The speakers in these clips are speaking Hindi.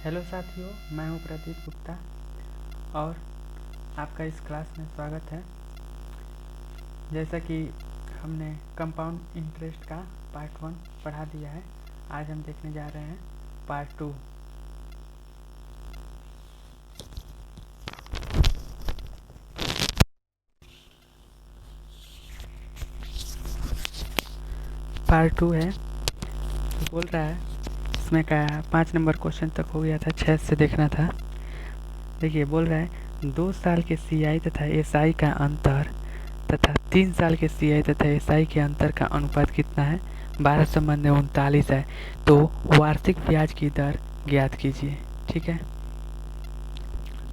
हेलो साथियों, मैं हूं प्रदीप गुप्ता और आपका इस क्लास में स्वागत है। जैसा कि हमने कंपाउंड इंटरेस्ट का पार्ट 1 पढ़ा दिया है, आज हम देखने जा रहे हैं पार्ट 2। पार्ट 2 है, बोल रहा है इसमें का 5 नंबर क्वेश्चन तक हो गया था, 6 से देखना था। देखिए, बोल रहा है 2 साल के CI तथा SI का अंतर तथा 3 साल के CI तथा SI के अंतर का अनुपात कितना है। 12 संबंध 39 है, तो वार्षिक ब्याज की दर ज्ञात कीजिए। ठीक है,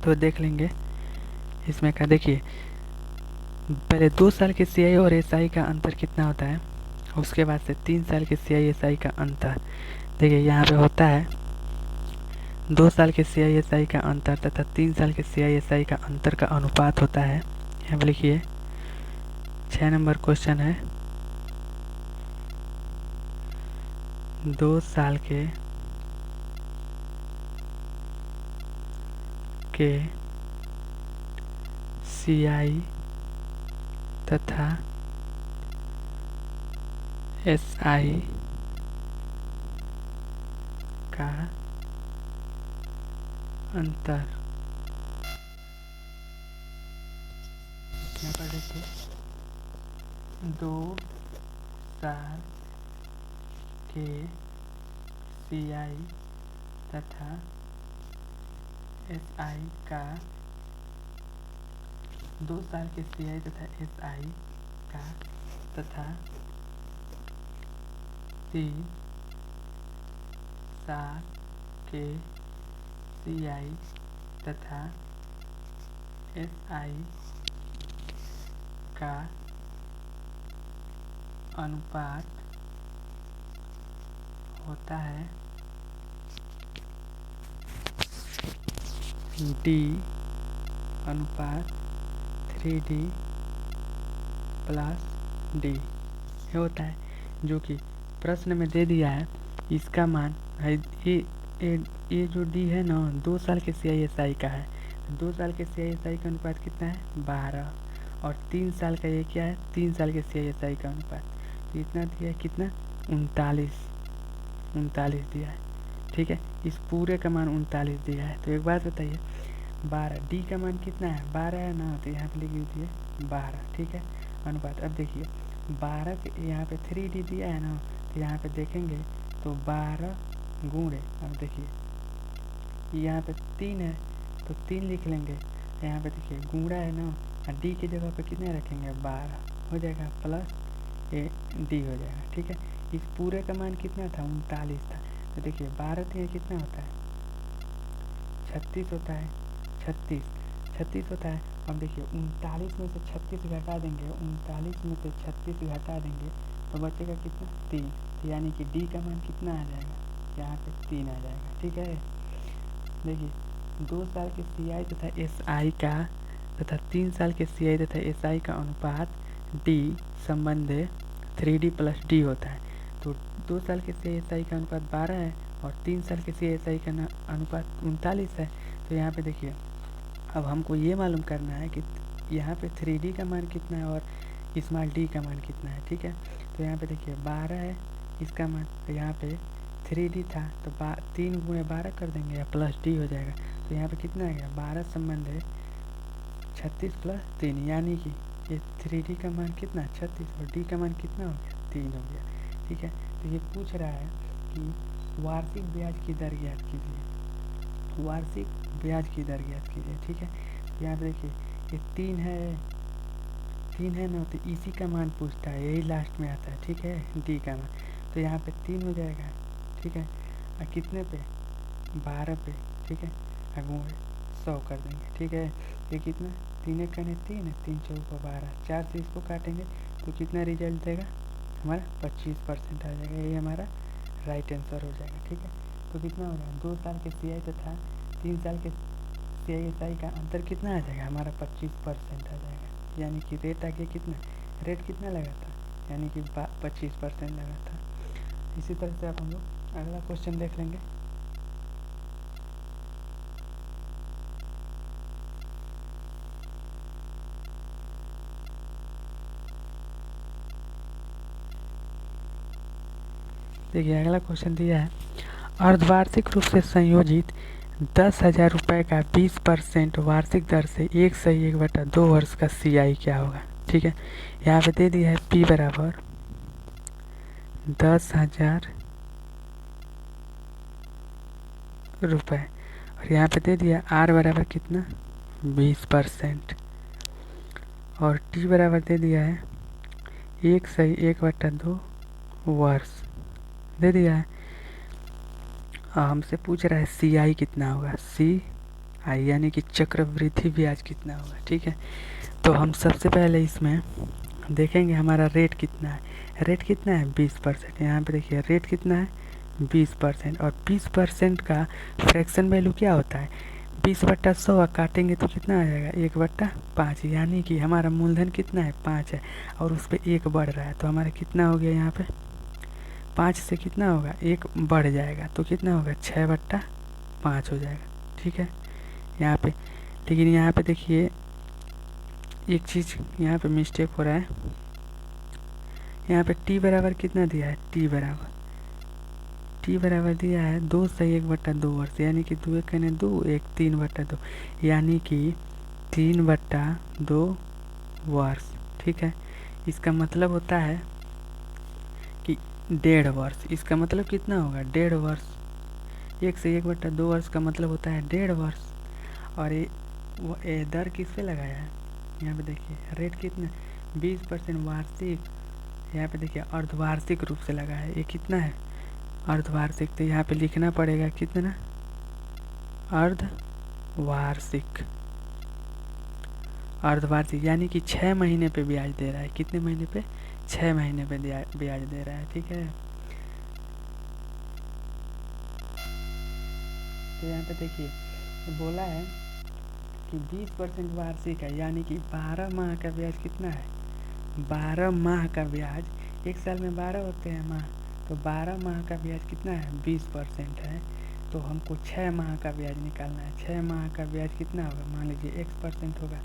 तो देख लेंगे इसमें का। देखिए, पहले 2 साल के CI और SI का अंतर कितना होता है, उसके बाद से 3 साल के CI SI का अंतर। देखिए, यहाँ पे होता है 2 साल के CI SI का अंतर तथा 3 साल के CI SI का अंतर का अनुपात होता है। यहाँ पे लिखिए, 6 नंबर क्वेश्चन है। 2 साल के CI तथा SI का अंतर। यहाँ पर देखिए, 2 साल के CI तथा SI का 2 साल के CI तथा SI का तथा 3 साल के CI तथा SI का अनुपात होता है D अनुपात 3D प्लस D। ये होता है जो कि प्रश्न में दे दिया है। इसका मान है ये जो D है ना, 2 साल के CI SI का है। 2 साल के CI SI का अनुपात कितना है, 12। और 3 साल का ये क्या है, 3 साल के CI SI का अनुपात। तो इतना दिया है, कितना, 39 दिया है। ठीक है, इस पूरे का मान 39 दिया है। तो एक बात बताइए, 12 D का मान कितना है, 12 है ना, तो यहाँ पे लिख दीजिए 12। ठीक है, अनुपात। अब देखिए, 12 के यहाँ पे 3D दिया है ना, तो यहाँ पे देखेंगे तो 12 गुणे, अब देखिए यहाँ पे 3 है तो 3 लिख लेंगे। यहाँ पे देखिए गुणा है ना, D की जगह पे कितने रखेंगे, 12 हो जाएगा, प्लस ये D हो जाएगा। ठीक है, इस पूरे का मान कितना था, 39 था। तो देखिए 12 से कितना होता है, 36 होता है, 36 होता है। अब देखिए 39 में से 36 घटा देंगे, 39 में से 36 घटा देंगे तो बचेगा कितना, 3। तो यानी कि D का मान कितना आ जाएगा, यहाँ पे 3 आ जाएगा। ठीक है, देखिए 2 साल के CI तथा SI का तथा 3 साल के CI तथा SI का अनुपात D संबंध 3D प्लस D होता है। तो 2 साल के CI SI का अनुपात 12 है और 3 साल के CI SI का अनुपात 39 है। तो यहाँ पे देखिए, अब हमको ये मालूम करना है कि यहाँ पे 3D का मान कितना है और स्मॉल d का मान कितना है। ठीक है, तो यहाँ पे देखिए 12 है इसका मान, तो यहाँ पे 3D था तो 3 गुणे 12 कर देंगे या प्लस d हो जाएगा। तो यहाँ पे कितना आ गया, 12 संबंध है 36 प्लस 3, यानी कि ये 3D का मान कितना, 36, और d का मान कितना हो गया, 3 हो गया। ठीक है, तो ये पूछ रहा है कि वार्षिक ब्याज की दर ज्ञात कीजिए, वार्षिक ब्याज की दर ज्ञात कीजिए। ठीक है, यहाँ पे देखिए ये 3 है ना, तो इसी का मान पूछता है, यही लास्ट में आता है। ठीक है, D का मान, तो यहाँ पे 3 हो जाएगा। ठीक है, और कितने पे, 12 पे। ठीक है, गुणे 100 कर देंगे। ठीक है, ये कितना, 3 एक कने 3 है, 3 चौको 12, 4 से इसको काटेंगे तो कितना रिजल्ट देगा हमारा, 25% आ जाएगा। ये हमारा राइट आंसर हो जाएगा। ठीक है, तो कितना हो जाएगा, 2 साल के CI तथा 3 साल के CI SI का अंतर कितना आ जाएगा हमारा, 25% आ जाएगा। यानी कि रेट आगे कितना, रेट कितना लगा था, यानी कि 25% लगा था। इसी तरह से अब हम लोग अगला क्वेश्चन देख लेंगे। देखिए अगला क्वेश्चन दिया है, अर्धवार्षिक रूप से संयोजित 10,000 रुपये का 20% वार्षिक दर से 1/1/2 वर्ष का CI क्या होगा। ठीक है, यहाँ पे दे दिया है P बराबर 10,000 रुपये और यहाँ पे दे दिया R बराबर कितना 20% और T बराबर दे दिया है 1/1/2 वर्ष दे दिया है। हमसे पूछ रहा है CI कितना होगा, CI यानी कि चक्रवृद्धि ब्याज कितना होगा। ठीक है, तो हम सबसे पहले इसमें देखेंगे हमारा रेट कितना है। रेट कितना है 20%। यहाँ पे देखिए रेट कितना है 20% और 20% का फ्रैक्शन वैल्यू क्या होता है 20/100 काटेंगे तो कितना आ जाएगा 1/5, यानी कि हमारा मूलधन कितना है 5 है और उस पर 1 बढ़ रहा है तो हमारा कितना हो गया यहाँ पे 5 से कितना होगा 1 बढ़ जाएगा तो कितना होगा 6/5 हो जाएगा। ठीक है यहाँ पे, लेकिन यहाँ पे देखिए एक चीज़ यहाँ पे मिस्टेक हो रहा है। यहाँ पे T बराबर कितना दिया है, T बराबर दिया है 2/1/2 वर्ष, यानी कि 2 1 2 1 3/2 यानी कि 3/2 वर्ष। ठीक है, इसका मतलब होता है कि 1.5 वर्ष। इसका मतलब कितना होगा 1.5 वर्ष। 1/1/2 वर्ष का मतलब होता है 1.5 वर्ष। और ये दर किस पे लगाया है, यहाँ पे देखिए रेट कितना 20% वार्षिक, यहाँ पे देखिए अर्धवार्षिक रूप से लगा है। ये कितना है अर्धवार्षिक, तो यहाँ पे लिखना पड़ेगा कितना अर्धवार्षिक यानी कि 6 महीने पे ब्याज दे रहा है। कितने महीने पे 6 महीने पे ब्याज दे रहा है। ठीक है, तो यहाँ पे देखिए बोला है कि 20% वार्षिक है, यानी कि 12 माह का ब्याज कितना है 12 माह का ब्याज। एक साल में 12 होते हैं माह, तो 12 माह का ब्याज कितना है 20% है। तो हमको 6 माह का ब्याज निकालना है। 6 माह का ब्याज कितना होगा, मान लीजिए X% होगा।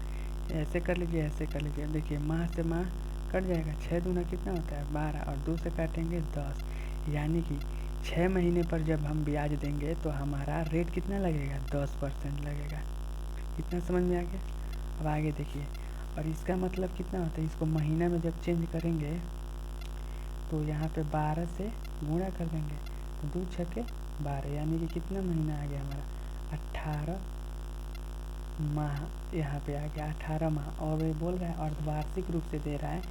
ऐसे कर लीजिए, ऐसे कर लीजिए। देखिए माह से माह कट जाएगा, 6 दूना कितना होता है 12 और 2 से काटेंगे 10, यानी कि 6 महीने पर जब हम ब्याज देंगे तो हमारा रेट कितना लगेगा 10% लगेगा। इतना समझ में आ गया। अब आगे देखिए, और इसका मतलब कितना होता है, इसको महीना में जब चेंज करेंगे तो यहाँ पे 12 से गुणा कर देंगे तो 2 छक्के 12, यानी कि कितना महीना आ गया हमारा 18 माह। यहाँ पे आ गया 18 माह। और ये बोल रहा है अर्धवार्षिक रूप से दे रहा है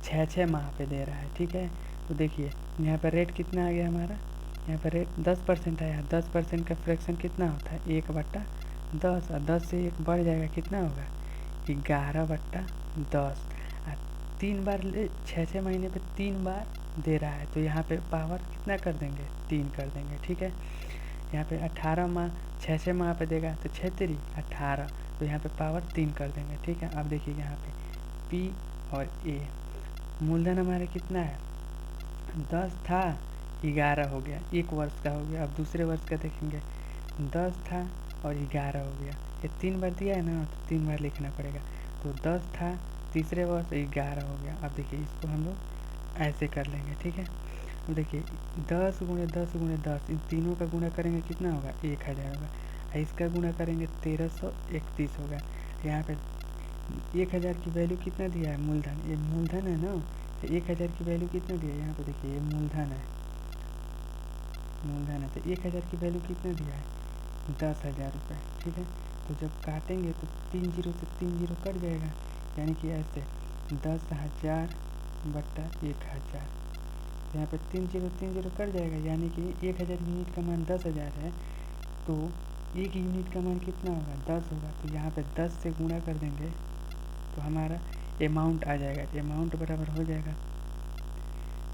6 माह पे दे रहा है। ठीक है, तो देखिए यहाँ पर रेट कितना आ गया हमारा, यहाँ पर रेट 10% आया। 10% का फ्रैक्शन कितना होता है 1/10 और 10 से 1 बढ़ जाएगा कितना होगा 11/10। 3 बार 6 महीने पे 3 बार दे रहा है तो यहाँ पे पावर कितना कर देंगे 3 कर देंगे। ठीक है, यहाँ पे 18 माह 6 माह पे देगा तो 6 3 18, तो यहाँ पे पावर 3 कर देंगे। ठीक है, अब देखिए यहाँ पे P और A, मूलधन हमारे कितना है 10 था 11 हो गया, 1 वर्ष का हो गया। अब दूसरे वर्ष का देखेंगे 10 था और 11 हो गया। ये 3 बार दिया है ना, तो 3 बार लिखना पड़ेगा। तो 10 था तीसरे वर्ष 11 हो गया। अब देखिए इसको हम लोग ऐसे कर लेंगे। ठीक है, अब देखिए 10 × 10 × 10, इन तीनों का गुणा करेंगे कितना होगा 1000 होगा। इसका गुणा करेंगे 1331 होगा। यहाँ पे 1000 की वैल्यू कितना दिया है मूलधन, ये मूलधन है ना, तो 1000 की वैल्यू कितना दिया है, यहाँ पे देखिए ये मूलधन है, तो 1000 की वैल्यू कितना दिया है 10,000 रुपये। ठीक है, तो जब काटेंगे तो 3 0 से 3 0 कट जाएगा, यानी कि ऐसे 10,000 बट्टा 1000, यहाँ पे 3 0 कट जाएगा, यानी कि 1000 यूनिट का मान 10,000 है तो 1 यूनिट का मान कितना होगा 10 होगा। तो यहाँ पे 10 से गुणा कर देंगे तो हमारा अमाउंट आ जाएगा। अमाउंट बराबर हो जाएगा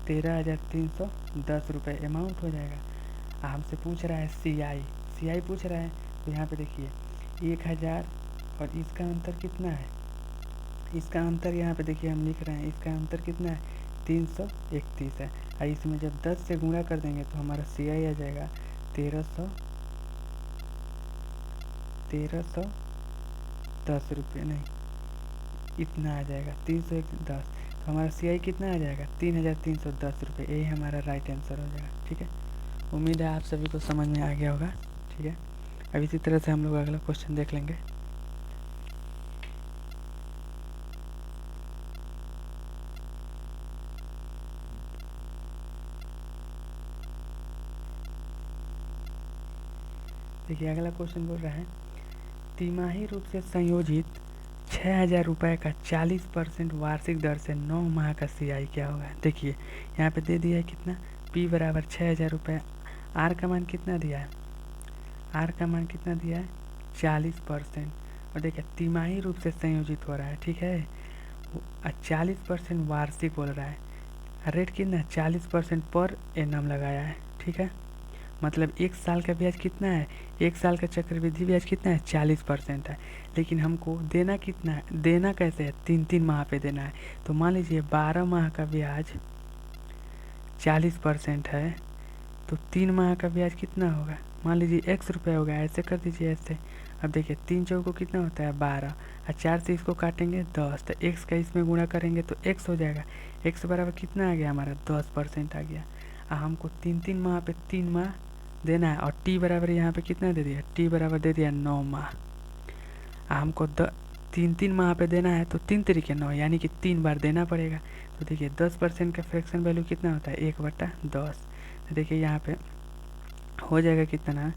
13,310 रुपये अमाउंट हो जाएगा। हमसे पूछ रहा है CI पूछ रहा है, तो यहाँ पे देखिए 1000 और इसका अंतर कितना है, इसका अंतर यहाँ पे देखिए हम लिख रहे हैं, इसका अंतर कितना है 331 है। और इसमें जब 10 से गुणा कर देंगे तो हमारा CI आ जाएगा 1310 रुपये, नहीं इतना आ जाएगा 310। तो हमारा CI कितना आ जाएगा 3310 रुपये। यही हमारा राइट आंसर हो जाएगा। ठीक है, उम्मीद है आप सभी को समझ में आ गया होगा। ठीक है, अब इसी तरह से हम लोग अगला क्वेश्चन देख लेंगे। देखिए अगला क्वेश्चन बोल रहा है तिमाही रूप से संयोजित 6000 रुपये का 40% वार्षिक दर से 9 माह का CI क्या होगा। देखिए यहाँ पे दे दिया है कितना, P बराबर 6000 रुपये, R का मान कितना दिया है, R का मान कितना दिया है 40%, और देखिए तिमाही रूप से संयोजित हो रहा है। ठीक है, 40% वार्षिक बोल रहा है, रेट कितना 40% पर एनम लगाया है। ठीक है, मतलब 1 साल का ब्याज कितना है, 1 साल का चक्रवृद्धि ब्याज कितना है 40% है। लेकिन हमको देना कितना है, देना कैसे है 3 माह पे देना है। तो मान लीजिए 12 माह का ब्याज 40% है, तो 3 माह का ब्याज कितना होगा, मान लीजिए x रुपये होगा। ऐसे कर दीजिए ऐसे। अब देखिए 3 चौको कितना होता है 12, और 4 से इसको काटेंगे 10, तो x का इसमें गुणा करेंगे तो x हो जाएगा। x बराबर कितना आ गया हमारा 10% आ गया। हमको 3 माह पे 3 माह देना है, और t बराबर यहाँ पे कितना दे दिया, t बराबर दे दिया 9 माह। हमको 3 माह पे देना है, तो 3 तरीके 9, यानी कि 3 बार देना पड़ेगा। तो देखिए 10% का फ्रैक्शन वैल्यू कितना होता है 1/10। तो देखिए यहाँ पे हो जाएगा कितना,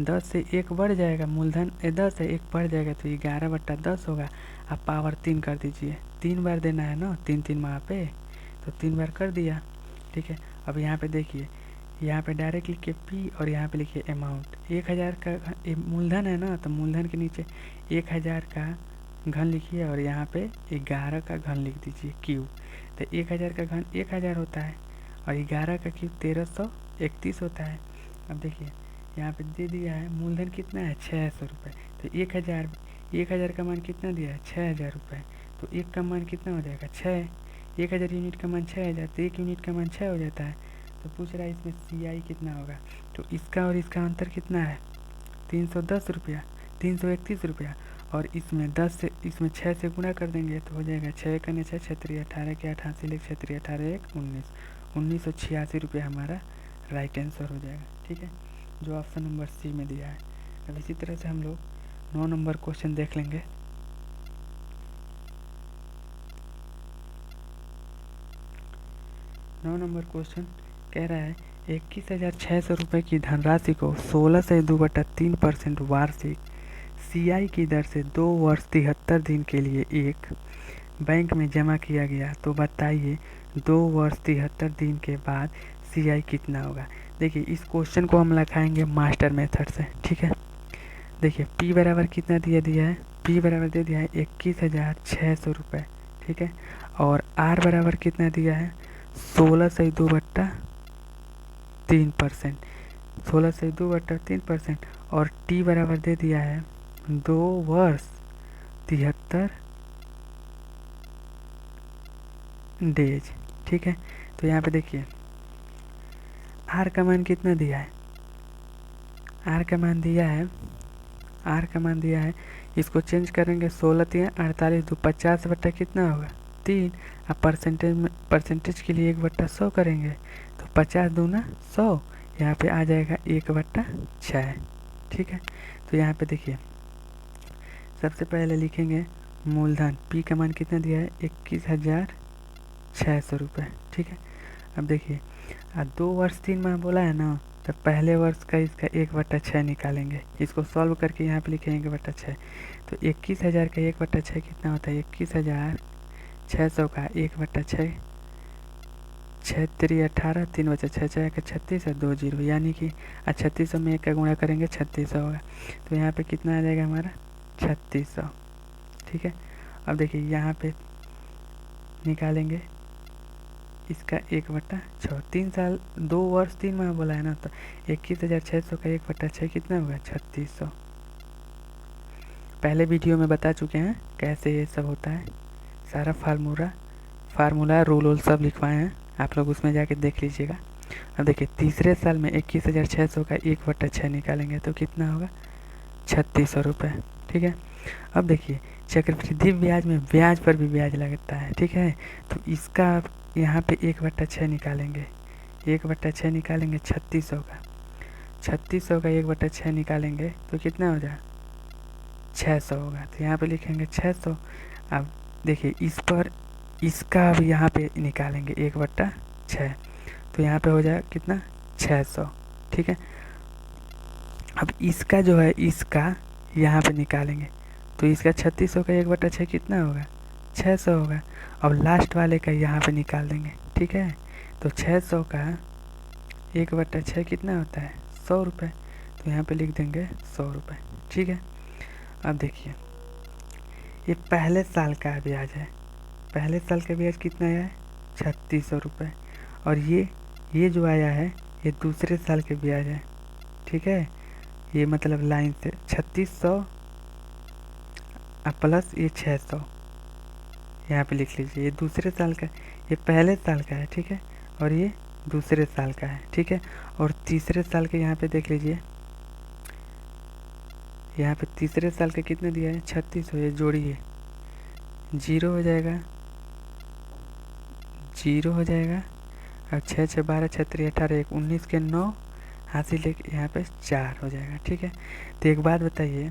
10 से 1 बढ़ जाएगा, मूलधन 10 है 1 बढ़ जाएगा, तो 11/10 होगा। आप पावर 3 कर दीजिए, 3 बार देना है ना 3 माह पे, तो 3 बार कर दिया। ठीक है, अब यहाँ पे देखिए, यहाँ पे डायरेक्ट लिखिए P और यहाँ पे लिखिए अमाउंट। 1000 का मूलधन है ना, तो मूलधन के नीचे 1000 का घन लिखिए, और यहाँ पे 11 का घन लिख दीजिए क्यूब। तो 1000 का घन 1000 होता है, और 11 का क्यूब 1331 होता है। अब देखिए यहाँ पे दे दिया है मूलधन कितना है 600 रुपये, तो 1000 का मान कितना दिया है 6000 रुपये, तो 1 का मान कितना हो जाएगा 6, 1000 यूनिट का मान 6000, तो 1 यूनिट का मान 6 हो जाता है। तो पूछ रहा है इसमें CI कितना होगा, तो इसका और इसका अंतर कितना है 310 रुपया, 331 रुपया, और इसमें 10 से इसमें 6 से गुणा कर देंगे तो हो जाएगा 6 का 6 छत्तरी 18 के 88 लिख छत्तरी 18 1 19, 1986 रुपया हमारा राइट आंसर हो जाएगा। ठीक है, जो ऑप्शन नंबर C में दिया है। अब इसी तरह से हम लोग 9 नंबर क्वेश्चन देख लेंगे। नौ नंबर क्वेश्चन कह रहा है 21,600 रुपये की धनराशि को 16 से 2/3% वार्षिक CI की दर से 2 वर्ष 73 दिन के लिए एक बैंक में जमा किया गया, तो बताइए 2 वर्ष 73 दिन के बाद CI कितना होगा। देखिए इस क्वेश्चन को हम लिखाएंगे मास्टर मेथड से। ठीक है, देखिए P बराबर कितना दिया है, P बराबर दे दिया है 21,600 रुपये। ठीक है, और R बराबर कितना दिया है 16 से 2/3%, 16 से 2/3%, और T बराबर दे दिया है 2 वर्ष 73 डेज। ठीक है, तो यहाँ पे देखिए R का मान कितना दिया है, R का मान दिया है, इसको चेंज करेंगे 16 3 48 2 50 बट्टा कितना होगा 3, अब परसेंटेज के लिए 1/100 करेंगे, तो 50 दूना 100, यहाँ पे आ जाएगा 1/6। ठीक है, तो यहाँ पे देखिए सबसे पहले लिखेंगे मूलधन, P का मान कितना दिया है 21,600 रुपये। ठीक है, अब देखिए 2 वर्ष 3 माह बोला है ना, तो पहले वर्ष का इसका 1/6 निकालेंगे, इसको सॉल्व करके यहाँ पे लिखेंगे 1/6, तो 21,000 का 1/6 कितना होता है 21,600 का 1/6, 6 3 18, 3 बचा 6 6 का 36 है 2 0, यानी कि 3600 में 1 का गुणा करेंगे 3600 होगा, तो यहाँ पे कितना आ जाएगा हमारा 3600। ठीक है, अब देखिए यहाँ पे निकालेंगे इसका 1/6, 3 साल 2 वर्ष 3 माह बोला है ना, तो 21,600 का 1/6 कितना होगा 3600। पहले वीडियो में बता चुके हैं कैसे ये सब होता है, सारा फार्मूला रूल सब लिखवाए हैं, आप लोग उसमें जाके देख लीजिएगा। अब देखिए तीसरे साल में 21,600 का 1/6 निकालेंगे तो कितना होगा 3600 रुपये। ठीक है, अब देखिए चक्रवृद्धि ब्याज में ब्याज पर भी ब्याज लगता है, ठीक है। तो इसका यहाँ पे 1/6 निकालेंगे, 1/6 निकालेंगे 3600 का, 3600 का 1/6 निकालेंगे तो कितना हो जाएगा 600 होगा। तो यहाँ पे लिखेंगे 600। अब देखिए इस पर इसका अब यहाँ पे निकालेंगे 1/6, तो यहाँ पे हो जाएगा कितना 600, ठीक है। अब इसका जो है इसका यहाँ पे निकालेंगे तो इसका 3600 का 1/6 कितना होगा 600 होगा। अब लास्ट वाले का यहाँ पे निकाल देंगे, ठीक है। तो 600 का 1/6 कितना होता है 100 रुपये, तो यहाँ पे लिख देंगे 100 रुपये, ठीक है। अब देखिए ये पहले साल का ब्याज है, पहले साल का ब्याज कितना आया है 3600 रुपये, और ये जो आया है ये दूसरे साल के ब्याज है, ठीक है। ये मतलब लाइन से 3600 प्लस ये 600 यहाँ पे लिख लीजिए। ये दूसरे साल का, ये पहले साल का है, ठीक है, और ये दूसरे साल का है, ठीक है। और तीसरे साल के यहाँ पे देख लीजिए, यहाँ पे तीसरे साल का कितना दिया है 3600, ये जोड़िए 0 हो जाएगा, 0 हो जाएगा। और 6 6 12 6 3 18 1 19 के 9 हासिल एक यहाँ पे 4 हो जाएगा, ठीक है। तो एक बात बताइए,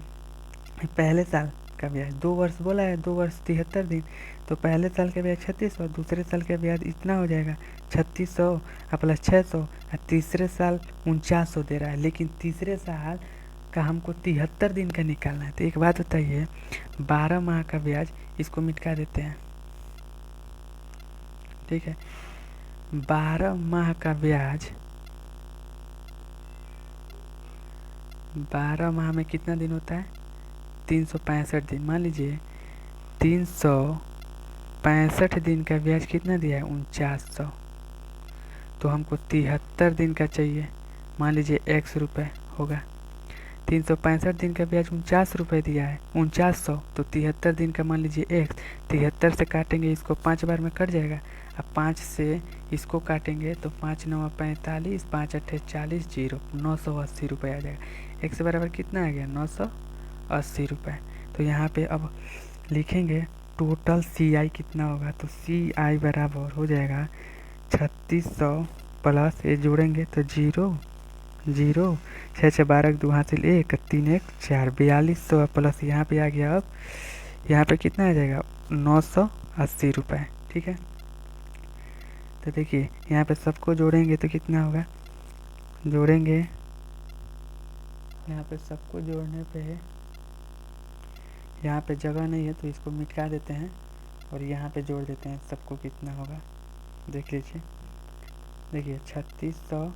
पहले साल का ब्याज 2 वर्ष बोला है, 2 वर्ष 73 दिन, तो पहले साल का ब्याज 3600, दूसरे साल का ब्याज इतना हो जाएगा 3600 प्लस 600, और तीसरे साल 4900 दे रहा है, लेकिन तीसरे साल का हमको 73 दिन का निकालना है। तो एक बात बताइए 12 माह का ब्याज इसको मिटा देते हैं, ठीक है। 12 माह का ब्याज 12 माह में कितना दिन होता है 365 दिन। मान लीजिए 365 दिन का ब्याज कितना दिया है 4900, तो हमको 73 दिन का चाहिए, मान लीजिए 100 रुपये होगा। 365 दिन का ब्याज 49 रुपये दिया है 4900, तो 73 दिन का मान लीजिए 1, 73 से काटेंगे इसको 5 बार में कट जाएगा। अब 5 से इसको काटेंगे तो 5 9 45, 5 8 40, 0 980 रुपये आ जाएगा। 1 से बराबर कितना आ गया 980 रुपये। तो यहाँ पे अब लिखेंगे टोटल CI कितना होगा, तो CI बराबर हो जाएगा 3600 प्लस ये जोड़ेंगे तो 0 0 6 6 12 2 हासिल 1 3 1 4 4200 प्लस यहाँ पे आ गया, अब यहाँ पे कितना आ जाएगा 980 रुपये, ठीक है। तो देखिए यहाँ पे सबको जोड़ेंगे तो कितना होगा, जोड़ेंगे यहाँ पे सबको जोड़ने पे यहाँ पे जगह नहीं है तो इसको मिटा देते हैं और यहाँ पे जोड़ देते हैं, सबको कितना होगा देख लीजिए। देखिए 3600,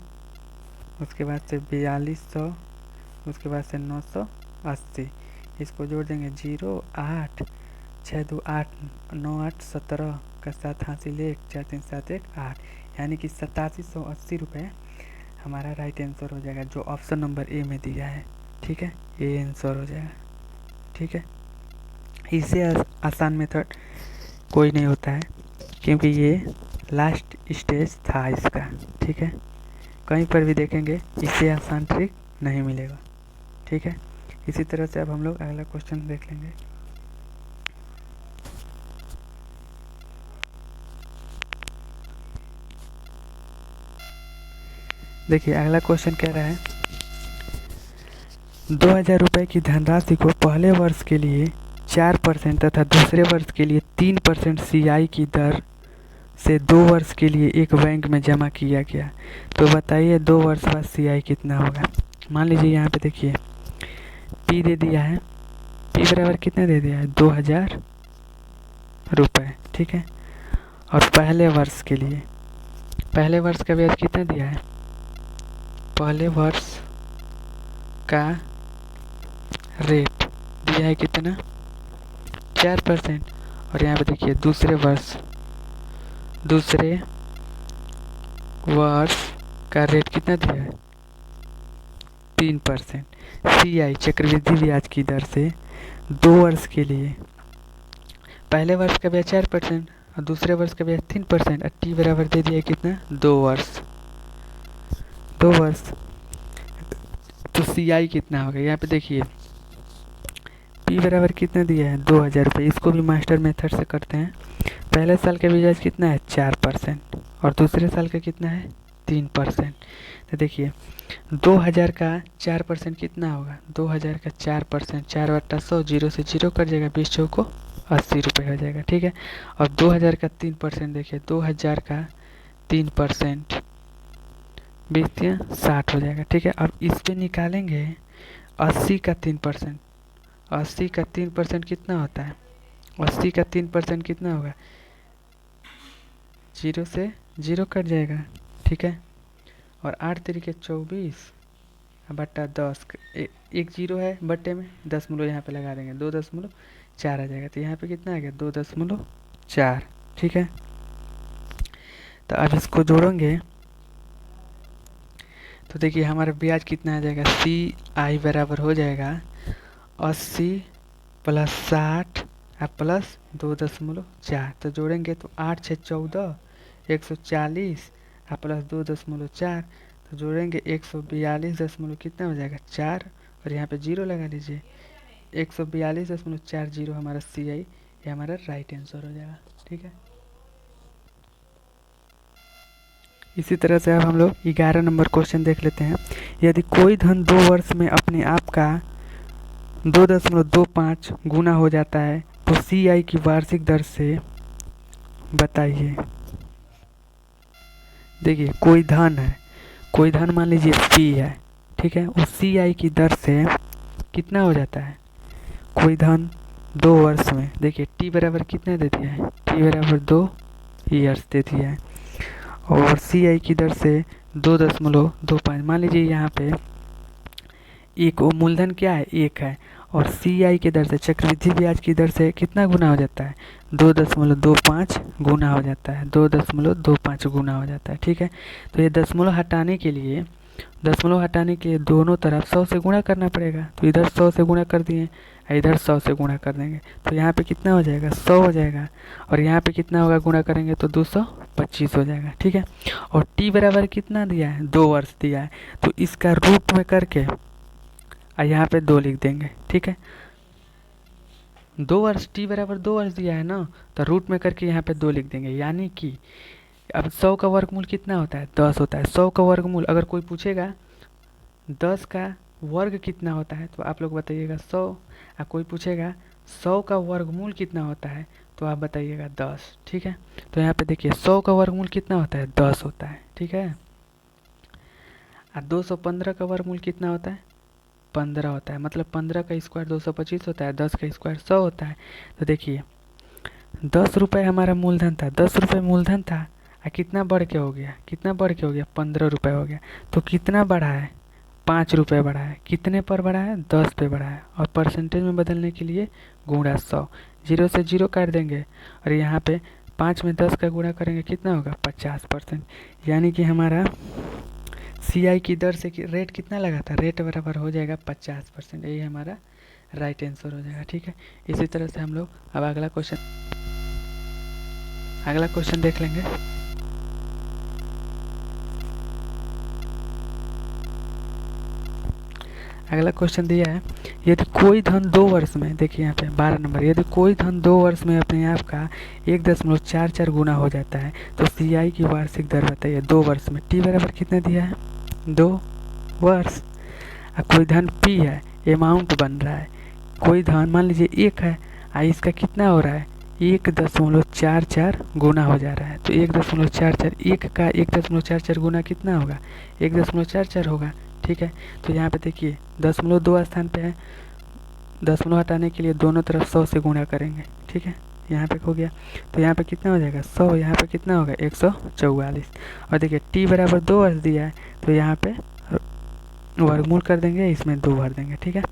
उसके बाद से 4200, उसके बाद से 980, इसको जोड़ देंगे 0 8 6 2 8 9 8 17 का 7 हासिल 1 4 3 7 1 8, यानी कि 8780 रुपये हमारा राइट आंसर हो जाएगा, जो ऑप्शन नंबर ए में दिया है, ठीक है। ये आंसर हो जाएगा, ठीक है। इससे आसान मेथड कोई नहीं होता है, क्योंकि ये लास्ट स्टेज था इसका, ठीक है। कहीं पर भी देखेंगे इससे आसान ट्रिक नहीं मिलेगा, ठीक है। इसी तरह से अब हम लोग अगला क्वेश्चन देख लेंगे। देखिए अगला क्वेश्चन कह रहा है 2000 रुपये की धनराशि को पहले वर्ष के लिए 4% तथा दूसरे वर्ष के लिए 3% CI की दर से 2 वर्ष के लिए एक बैंक में जमा किया गया, तो बताइए 2 वर्ष बाद CI कितना होगा। मान लीजिए यहाँ पे देखिए P दे दिया है, P बराबर कितना दे दिया है 2000 रुपये, ठीक है। और पहले वर्ष के लिए, पहले वर्ष का ब्याज कितना दिया है, पहले वर्ष का रेट दिया है कितना 4%, और यहाँ पे देखिए दूसरे वर्ष का रेट कितना दिया है 3%। CI चक्रवृद्धि ब्याज की दर से 2 वर्ष के लिए, पहले वर्ष का ब्याज 4% और दूसरे वर्ष का ब्याज 3%, और T बराबर दे दिया कितना 2 वर्ष, 2 वर्ष। तो CI कितना होगा, यहाँ पे देखिए P बराबर कितना दिया है 2000 रुपये। इसको भी मास्टर मेथड से करते हैं। पहले साल का ब्याज कितना है 4% और दूसरे साल का कितना है 3%। तो देखिए 2000 का 4% कितना होगा, 2000 का 4%, 4/100, 0 से 0 कट जाएगा, 20 चौको 80 रुपये हो जाएगा, ठीक है। और 2000 का 3% देखिए, 2000 का 3% 20 60 हो जाएगा, ठीक है। अब इस पे निकालेंगे 80 का 3%, 80 का 3% कितना होता है, 80 का 3% कितना होगा, 0 से 0 कट जाएगा, ठीक है। और 8 तरीके 24 बट्टा 10, एक 0 है बट्टे में, 10 यहाँ पे लगा देंगे, 2.4 आ जाएगा। तो यहाँ पे कितना आ गया 2.4, ठीक है। तो अब इसको जोड़ेंगे तो देखिए हमारा ब्याज कितना आ जाएगा, CI बराबर हो जाएगा 80 प्लस 60 प्लस 2.4। तो जोड़ेंगे तो 8 6 14 140 प्लस 2.4, तो जोड़ेंगे 142 कितना हो जाएगा 4, और यहाँ पे 0 लगा लीजिए, 142.40 हमारा CI, ये हमारा राइट आंसर हो जाएगा, ठीक है। इसी तरह से अब हम लोग 11 नंबर क्वेश्चन देख लेते हैं। यदि कोई धन 2 वर्ष में अपने आप का 2.25 गुना हो जाता है तो CI की वार्षिक दर से बताइए। देखिए कोई धन है, कोई धन मान लीजिए P है, ठीक है, उस CI की दर से कितना हो जाता है, कोई धन 2 वर्ष में, देखिए T बराबर कितना दे दिया है, T बराबर 2 ईयर्स दे दिया है, और CI की दर से 2.25। मान लीजिए यहाँ पे एक मूलधन क्या है 1 है, और CI की दर से चक्रवृद्धि ब्याज की दर से कितना गुना हो जाता है 2.25 गुना हो जाता है, 2.25 गुना हो जाता है, ठीक है। तो ये दशमलव हटाने के लिए दोनों तरफ 100 से गुणा करना पड़ेगा। तो इधर 100 से गुणा कर दिए, इधर 100 से गुणा कर देंगे, तो यहाँ पे कितना हो जाएगा 100 हो जाएगा, और यहाँ पे कितना होगा गुणा करेंगे तो 225 हो जाएगा, ठीक है। और T बराबर कितना दिया है 2 वर्ष दिया है, तो इसका रूट में करके यहाँ पे 2 लिख देंगे, ठीक है। 2 वर्ष, T बराबर 2 वर्ष दिया है ना, तो रूट में करके यहाँ पे 2 लिख देंगे, यानी कि अब 100 का वर्गमूल कितना होता है 10 होता है। 100 का वर्गमूल अगर कोई पूछेगा 10 का वर्ग कितना होता है तो आप लोग बताइएगा 100, और कोई पूछेगा 100 का वर्गमूल कितना होता है तो आप बताइएगा 10, ठीक है। तो यहाँ पे देखिए 100 का वर्गमूल कितना होता है 10 होता है, ठीक है। और 215 का वर्गमूल कितना होता है 15 होता है, मतलब 15 का स्क्वायर 225 होता है, 10 का स्क्वायर 100 होता है। तो देखिए 10 रुपये हमारा मूलधन था, 10 रुपये मूलधन था, कितना बढ़ के हो गया, 15 रुपये हो गया। तो कितना बढ़ा है 5 रुपये बढ़ा है, कितने पर बढ़ा है 10 पे बढ़ा है, और परसेंटेज में बदलने के लिए गुणा 100, 0 से 0 काट देंगे, और यहाँ पे 5 में 10 का गुणा करेंगे कितना होगा 50%, यानी कि हमारा CI की दर से रेट कितना लगा था, रेट बराबर हो जाएगा 50%, यही हमारा राइट आंसर हो जाएगा, ठीक है। इसी तरह से हम लोग अब अगला क्वेश्चन देख लेंगे। अगला क्वेश्चन दिया है, यदि कोई धन 2 वर्ष में, देखिए यहाँ पे 12 नंबर, यदि कोई धन 2 वर्ष में अपने आप का 1.44 गुना हो जाता है तो CI की वार्षिक दर बताइए 2 वर्ष में। T बराबर कितना दिया है 2 वर्ष, और कोई धन P है, अमाउंट बन रहा है, कोई धन मान लीजिए 1 है, इसका कितना हो रहा है 1.44 गुना हो जा रहा है। तो 1.44, 1 का 1.44 गुना कितना होगा 1.44 होगा, ठीक है। तो यहाँ पे देखिए 0.2 स्थान पे है, दशमलव हटाने के लिए दोनों तरफ 100 से गुणा करेंगे, ठीक है। यहाँ पे हो गया, तो यहाँ पे कितना हो जाएगा 100, यहाँ पे कितना होगा 144, और देखिए T बराबर 2 वर्ष दिया है, तो यहाँ पे वर्गमूल कर देंगे, इसमें 2 भर देंगे, ठीक है।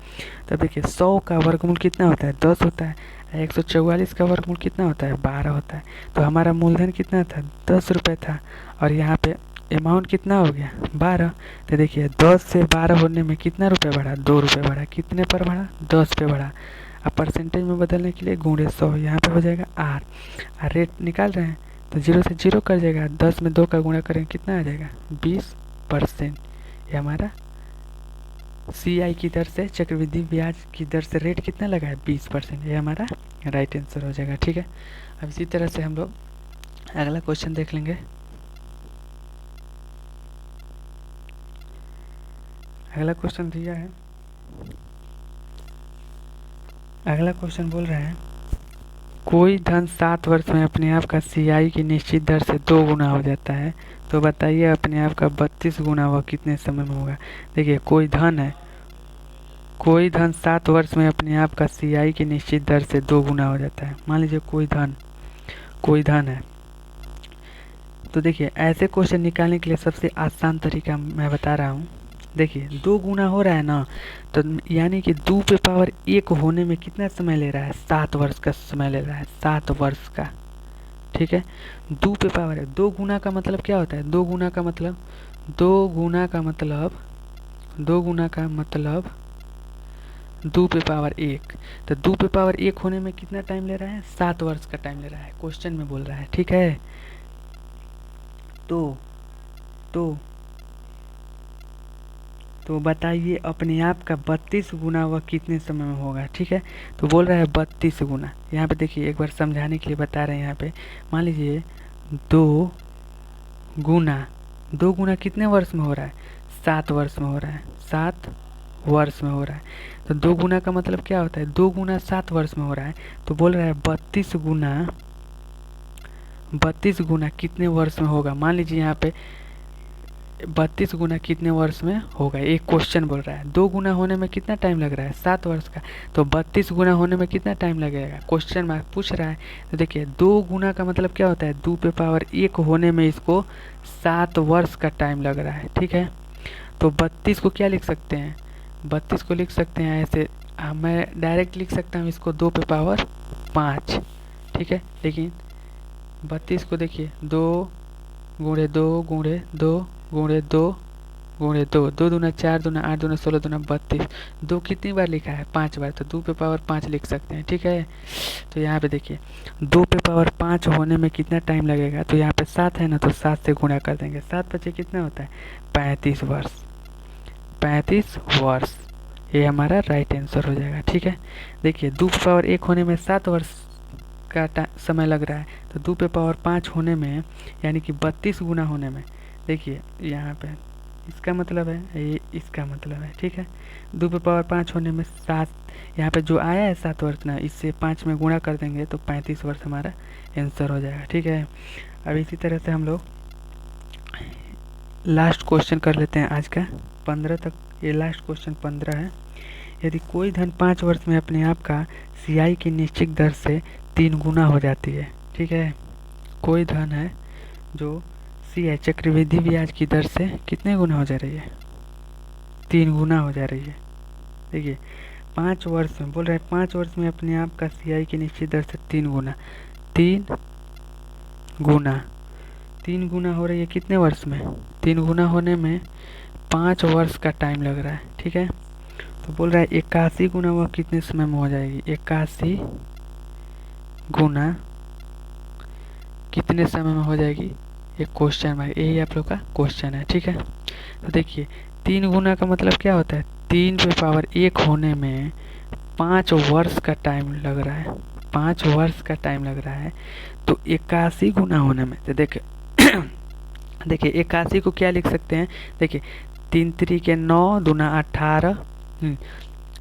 तो देखिए 100 का वर्गमूल कितना होता है 10 होता है, 144 का वर्गमूल कितना होता है 12 होता है। तो हमारा मूलधन कितना था 10 रुपये था, और यहाँ पे अमाउंट कितना हो गया 12। तो देखिए 10 से 12 होने में कितना रुपये बढ़ा 2 रुपये बढ़ा, कितने पर बढ़ा 10 पे बढ़ा। अब परसेंटेज में बदलने के लिए गुणे 100, यहाँ पे हो जाएगा R, और रेट निकाल रहे हैं तो 0 से 0 कर जाएगा, 10 में 2 का गुणा करेंगे कितना आ जाएगा 20%, ये हमारा CI की दर से, चक्रवृद्धि ब्याज की दर से रेट कितना लगा है 20%। ये हमारा राइट आंसर हो जाएगा। ठीक है, अब इसी तरह से हम लोग अगला क्वेश्चन देख लेंगे। अगला क्वेश्चन दिया है, अगला क्वेश्चन बोल रहा है कोई धन 7 वर्ष में अपने आप का CI की निश्चित दर से 2 गुना हो जाता है, तो बताइए अपने आप का 32 गुना वह कितने समय में होगा। देखिए कोई धन है, कोई धन 7 वर्ष में अपने आप का CI की निश्चित दर से 2 गुना हो जाता है। मान लीजिए कोई धन है, तो देखिए ऐसे क्वेश्चन निकालने के लिए सबसे आसान तरीका मैं बता रहा हूँ। देखिए 2 गुना हो रहा है ना, तो यानी कि 2 पे पावर 1 होने में कितना समय ले रहा है, 7 वर्ष का समय ले रहा है, 7 वर्ष का। ठीक है, 2 पे पावर है, 2 गुना का मतलब क्या होता है, 2 गुना का मतलब 2 पे पावर 1, तो 2 पे पावर 1 होने में कितना टाइम ले रहा है, 7 वर्ष का टाइम ले रहा है, क्वेश्चन में बोल रहा है। ठीक है, तो बताइए अपने आप का 32 गुना वह कितने समय में होगा। ठीक है, तो बोल रहा है 32 गुना। यहाँ पे देखिए एक बार समझाने के लिए बता रहे हैं। यहाँ पे मान लीजिए 2 गुना कितने वर्ष में हो रहा है, 7 वर्ष में हो रहा है, 7 वर्ष में हो रहा है। तो 2 गुना का मतलब क्या होता है, 2 गुना 7 वर्ष में हो रहा है, तो बोल रहा है 32 गुना कितने वर्ष में होगा। मान लीजिए यहाँ पे 32 गुना कितने वर्ष में होगा, एक क्वेश्चन बोल रहा है। 2 गुना होने में कितना टाइम लग रहा है, 7 वर्ष का, तो 32 गुना होने में कितना टाइम लगेगा, क्वेश्चन मार्क पूछ रहा है। तो देखिए 2 गुना का मतलब क्या होता है, 2 पे पावर 1 होने में इसको 7 वर्ष का टाइम लग रहा है। ठीक है, तो 32 को क्या लिख सकते हैं, 32 को लिख सकते हैं ऐसे, मैं डायरेक्ट लिख सकता हूँ इसको 2 पे पावर 5। ठीक है, लेकिन 32 को देखिए 2 गुणे 2 गुणे 2 गुणे 2 गुणे 2, 2 दूना 4 दूना 8 दूना 16 दूना 32, 2 कितनी बार लिखा है, 5 बार, तो 2 पे पावर 5 लिख सकते हैं। ठीक है, तो यहाँ पे देखिए 2 पे पावर 5 होने में कितना टाइम लगेगा, तो यहाँ पे 7 है ना, तो 7 से गुणा कर देंगे, 7 बचे कितना होता है 35 वर्ष, 35 वर्ष, ये हमारा राइट आंसर हो जाएगा। ठीक है, देखिए 2 पे पावर 1 होने में 7 वर्ष का समय लग रहा है, तो 2 पे पावर 5 होने में यानी कि 32 गुना होने में, देखिए यहाँ पे इसका मतलब है, ये इसका मतलब है। ठीक है, 2 पे पावर 5 होने में 7, यहाँ पे जो आया है 7 वर्ष ना, इससे 5 में गुणा कर देंगे तो 35 वर्ष हमारा आंसर हो जाएगा। ठीक है, अब इसी तरह से हम लोग लास्ट क्वेश्चन कर लेते हैं आज का, 15 तक, ये लास्ट क्वेश्चन 15 है। यदि कोई धन 5 वर्ष में अपने आप का CI की निश्चित दर से 3 गुना हो जाती है। ठीक है, कोई धन है जो CI चक्रवृद्धि ब्याज की दर से कितने गुना हो जा रही है, 3 गुना हो जा रही है। देखिए 5 वर्ष में बोल रहा है, 5 वर्ष में अपने आप का CI की निश्चित दर से 3 गुना हो रही है कितने वर्ष में, 3 गुना होने में 5 वर्ष का टाइम लग रहा है। ठीक है, तो बोल रहा है 81 गुना वह कितने समय में हो जाएगी, 81 गुना कितने समय में हो जाएगी, एक क्वेश्चन मार्क, यही आप लोग का क्वेश्चन है। ठीक है, तो देखिए 3 गुना का मतलब क्या होता है, 3 पे पावर 1 होने में 5 वर्ष का टाइम लग रहा है, 5 वर्ष का टाइम लग रहा है, तो 81 गुना होने में, तो देखिए देखिए 81 को क्या लिख सकते हैं, देखिए 3 3 के 9 दूना 18,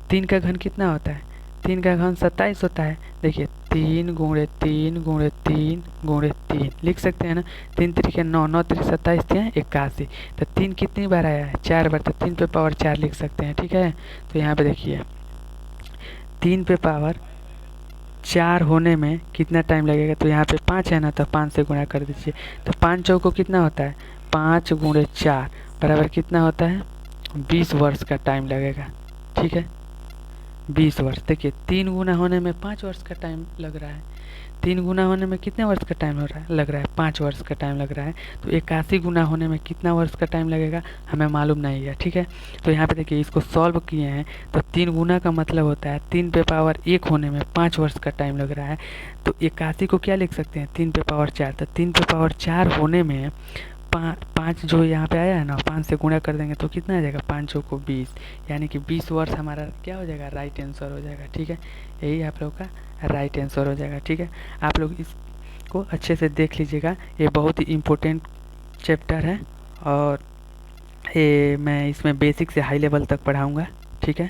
3 का घन कितना होता है, 3 का घन 27 होता है। देखिए 3 गुणे 3 गुणे 3 गुणे 3 लिख सकते हैं ना, 3 3 के 9, 9 3 27 थे 81, तो 3 कितनी बार आया है, 4 बार, तो 3 पे पावर 4 लिख सकते हैं। ठीक है, तो यहाँ पे देखिए 3 पे पावर 4 होने में कितना टाइम लगेगा, तो यहाँ पे 5 है ना, तो 5 से गुणा कर दीजिए, तो 5 चौको कितना होता है, 5 गुणे 4 बराबर कितना होता है, 20 वर्ष का टाइम लगेगा। ठीक है, 20 वर्ष। देखिए 3 गुना होने में 5 वर्ष का टाइम लग रहा है, 3 गुना होने में कितने वर्ष का टाइम लग रहा है 5 वर्ष का टाइम लग रहा है, तो 81 गुना होने में कितना वर्ष का टाइम लगेगा हमें मालूम नहीं है। ठीक है, तो यहाँ पे देखिए इसको सॉल्व किए हैं, तो 3 गुना का मतलब होता है 3 पे पावर 1 होने में 5 वर्ष का टाइम लग रहा है, तो 81 को क्या लिख सकते हैं, 3 पे पावर 4, तो 3 पे पावर 4 होने में पाँच जो यहाँ पे आया है ना, 5 से गुणा कर देंगे तो कितना आ जाएगा, 5 चौको को 20, यानी कि 20 वर्ष हमारा क्या हो जाएगा, राइट आंसर हो जाएगा। ठीक है, यही आप लोग का राइट आंसर हो जाएगा। ठीक है, आप लोग इसको अच्छे से देख लीजिएगा, ये बहुत ही इम्पोर्टेंट चैप्टर है और ये मैं इसमें बेसिक से हाई लेवल तक पढ़ाऊँगा। ठीक है,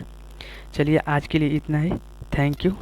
चलिए आज के लिए इतना ही। Thank you.